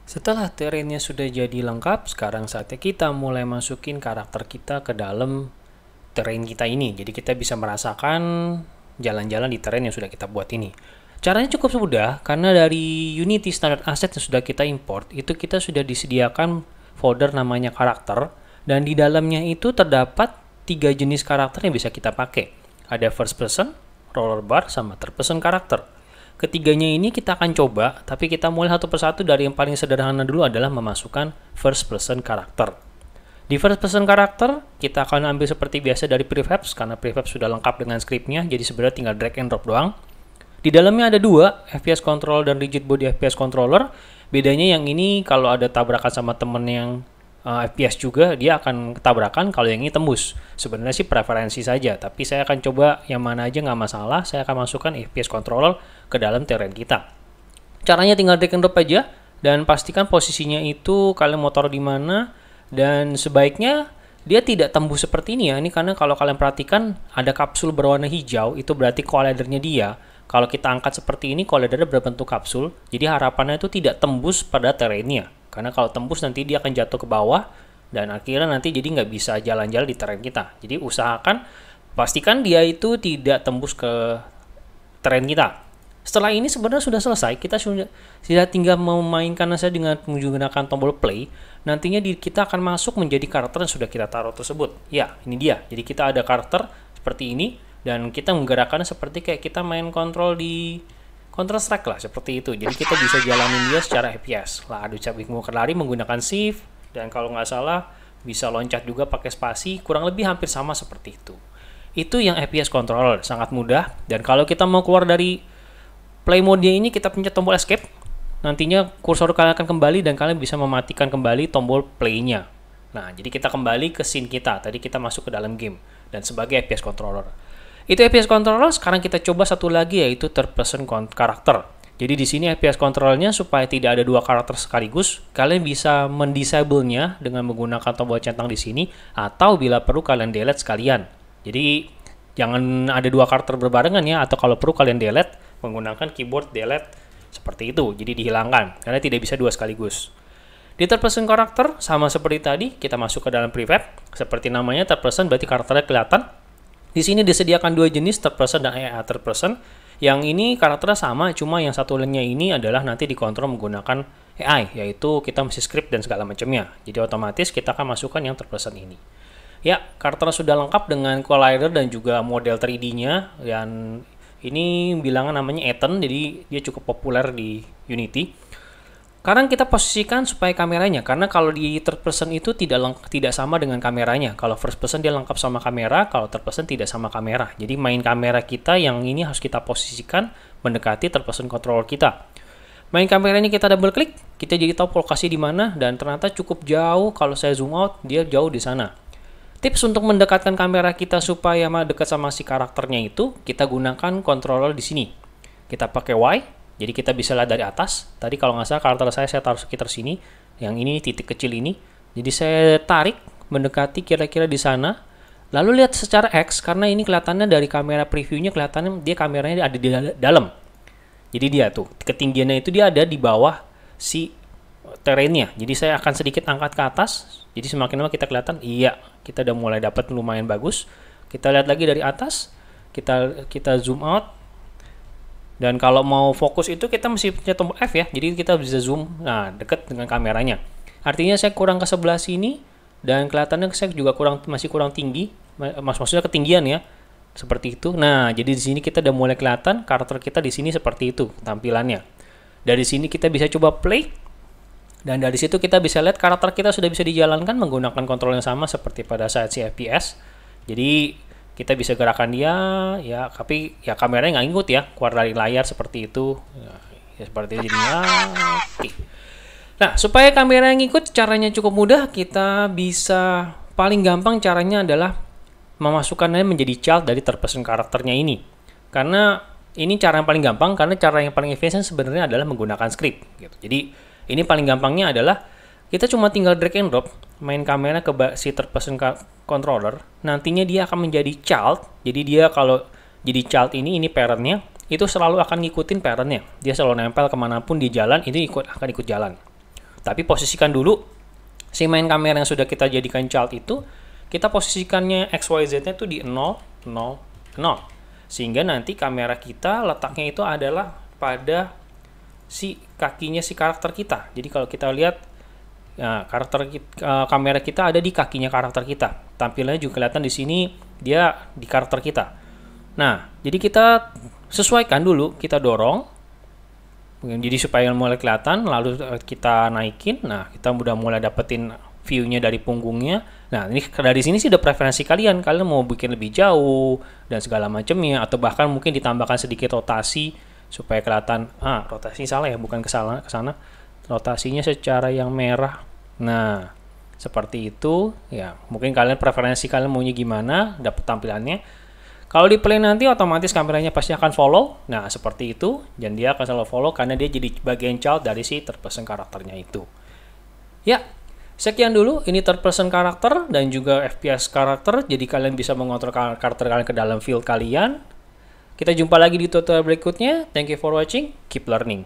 Setelah terrainnya sudah jadi lengkap, sekarang saatnya kita mulai masukin karakter kita ke dalam terrain kita ini. Jadi kita bisa merasakan jalan-jalan di terrain yang sudah kita buat ini. Caranya cukup mudah, karena dari Unity Standard Asset yang sudah kita import, itu kita sudah disediakan folder namanya karakter, dan di dalamnya itu terdapat 3 jenis karakter yang bisa kita pakai. Ada first person, roller bar, sama third person karakter. Ketiganya ini kita akan coba, tapi kita mulai satu persatu. Dari yang paling sederhana dulu adalah memasukkan first person karakter. Di first person karakter, kita akan ambil seperti biasa dari prefabs, karena prefabs sudah lengkap dengan scriptnya, jadi sebenarnya tinggal drag and drop doang. Di dalamnya ada dua, FPS controller dan rigid body FPS controller. Bedanya yang ini kalau ada tabrakan sama temen yang FPS juga, dia akan tabrakan. Kalau yang ini tembus. Sebenarnya sih preferensi saja, tapi saya akan coba yang mana aja nggak masalah. Saya akan masukkan FPS controller ke dalam terrain kita. Caranya tinggal drag and drop aja, dan pastikan posisinya itu kalian mau taruh di mana. Dan sebaiknya dia tidak tembus seperti ini ya. Ini karena kalau kalian perhatikan ada kapsul berwarna hijau, itu berarti collidernya dia. Kalau kita angkat seperti ini, collidernya berbentuk kapsul, jadi harapannya itu tidak tembus pada terrainnya. Karena kalau tembus nanti dia akan jatuh ke bawah, dan akhirnya nanti jadi nggak bisa jalan-jalan di terrain kita. Jadi usahakan, pastikan dia itu tidak tembus ke terrain kita. Setelah ini sebenarnya sudah selesai, kita sudah tinggal memainkan saja dengan menggunakan tombol play. Nantinya kita akan masuk menjadi karakter yang sudah kita taruh tersebut. Ya, ini dia. Jadi kita ada karakter seperti ini, dan kita menggerakkannya seperti kayak kita main kontrol di Counter Strike lah, seperti itu. Jadi kita bisa jalanin dia secara FPS lah. Adu cabik mau lari menggunakan shift, dan kalau nggak salah bisa loncat juga pakai spasi, kurang lebih hampir sama seperti itu. Itu yang FPS controller, sangat mudah. Dan kalau kita mau keluar dari play mode ini, kita pencet tombol escape, nantinya kursor kalian akan kembali dan kalian bisa mematikan kembali tombol play-nya. Nah, jadi kita kembali ke scene kita. Tadi kita masuk ke dalam game dan sebagai FPS controller. Itu FPS controller. Sekarang kita coba satu lagi, yaitu third person karakter. Jadi di sini FPS controllernya supaya tidak ada dua karakter sekaligus, kalian bisa mendisable-nya dengan menggunakan tombol centang di sini, atau bila perlu kalian delete sekalian. Jadi jangan ada dua karakter berbarengan ya, atau kalau perlu kalian delete menggunakan keyboard delete seperti itu. Jadi dihilangkan karena tidak bisa dua sekaligus. Di third person karakter sama seperti tadi, kita masuk ke dalam prefab. Seperti namanya third person, berarti karakternya kelihatan. Di sini disediakan dua jenis, third person dan AI third person. Yang ini karakternya sama, cuma yang satu lainnya ini adalah nanti dikontrol menggunakan AI, yaitu kita mesti script dan segala macamnya. Jadi otomatis kita akan masukkan yang third person ini. Ya, karakternya sudah lengkap dengan collider dan juga model 3D-nya. Dan ini bilangan namanya Ethan, jadi dia cukup populer di Unity. Sekarang kita posisikan supaya kameranya, karena kalau di third person itu tidak sama dengan kameranya. Kalau first person dia lengkap sama kamera, kalau third person tidak sama kamera. Jadi main kamera kita yang ini harus kita posisikan mendekati third person controller kita. Main kamera ini kita double klik, kita jadi tahu lokasi di mana, dan ternyata cukup jauh. Kalau saya zoom out, dia jauh di sana. Tips untuk mendekatkan kamera kita supaya dekat sama si karakternya itu, kita gunakan controller di sini. Kita pakai Y. Jadi kita bisa lihat dari atas. Tadi kalau nggak salah karakter saya taruh sekitar sini. Yang ini titik kecil ini. Jadi saya tarik mendekati kira-kira di sana. Lalu lihat secara X, karena ini kelihatannya dari kamera previewnya kelihatannya dia kameranya ada di dalam. Jadi dia tuh ketinggiannya itu dia ada di bawah si terrainnya. Jadi saya akan sedikit angkat ke atas. Jadi semakin lama kita kelihatan. Iya, kita udah mulai dapat lumayan bagus. Kita lihat lagi dari atas. Kita zoom out. Dan kalau mau fokus itu kita mesti pencet tombol F ya. Jadi kita bisa zoom dekat dengan kameranya. Artinya saya kurang ke sebelah sini dan kelihatannya saya juga masih kurang tinggi. Maksudnya ketinggian ya. Seperti itu. Nah, jadi di sini kita udah mulai kelihatan karakter kita di sini seperti itu tampilannya. Dari sini kita bisa coba play. Dan dari situ kita bisa lihat karakter kita sudah bisa dijalankan menggunakan kontrol yang sama seperti pada saat si FPS. Jadi kita bisa gerakan dia, ya, tapi ya kameranya nggak ngikut ya, keluar dari layar seperti itu, ya seperti itu jadinya. Nah, supaya kamera ngikut, caranya cukup mudah. Kita bisa paling gampang caranya adalah memasukkannya menjadi child dari third person karakternya ini. Karena ini cara yang paling gampang, karena cara yang paling efisien sebenarnya adalah menggunakan script. Gitu. Jadi ini paling gampangnya adalah kita cuma tinggal drag and drop, main kamera ke si third person controller, nantinya dia akan menjadi child. Jadi dia kalau jadi child ini parentnya, itu selalu akan ngikutin parentnya. Dia selalu nempel kemanapun di jalan, itu akan ikut jalan. Tapi posisikan dulu si main kamera yang sudah kita jadikan child itu, kita posisikannya XYZ-nya itu di 0, 0, 0. Sehingga nanti kamera kita letaknya itu adalah pada si kakinya si karakter kita. Jadi kalau kita lihat ya, kamera kita ada di kakinya karakter kita. Tampilannya juga kelihatan di sini dia di karakter kita. Nah, jadi kita sesuaikan dulu, kita dorong. Jadi supaya mulai kelihatan, lalu kita naikin. Nah, kita udah mulai dapetin view-nya dari punggungnya. Nah, ini dari sini sih udah preferensi kalian. Kalian mau bikin lebih jauh dan segala macamnya, atau bahkan mungkin ditambahkan sedikit rotasi supaya kelihatan. Rotasi salah ya, bukan ke sana. Rotasinya secara yang merah. Nah, seperti itu ya. Mungkin kalian preferensi kalian maunya gimana, dapat tampilannya. Kalau di play nanti otomatis kameranya pasti akan follow. Nah, seperti itu. Dan dia akan selalu follow karena dia jadi bagian child dari si third person karakternya itu. Ya, sekian dulu. Ini third person karakter dan juga FPS karakter. Jadi kalian bisa mengontrol karakter kalian ke dalam field kalian. Kita jumpa lagi di tutorial berikutnya. Thank you for watching. Keep learning.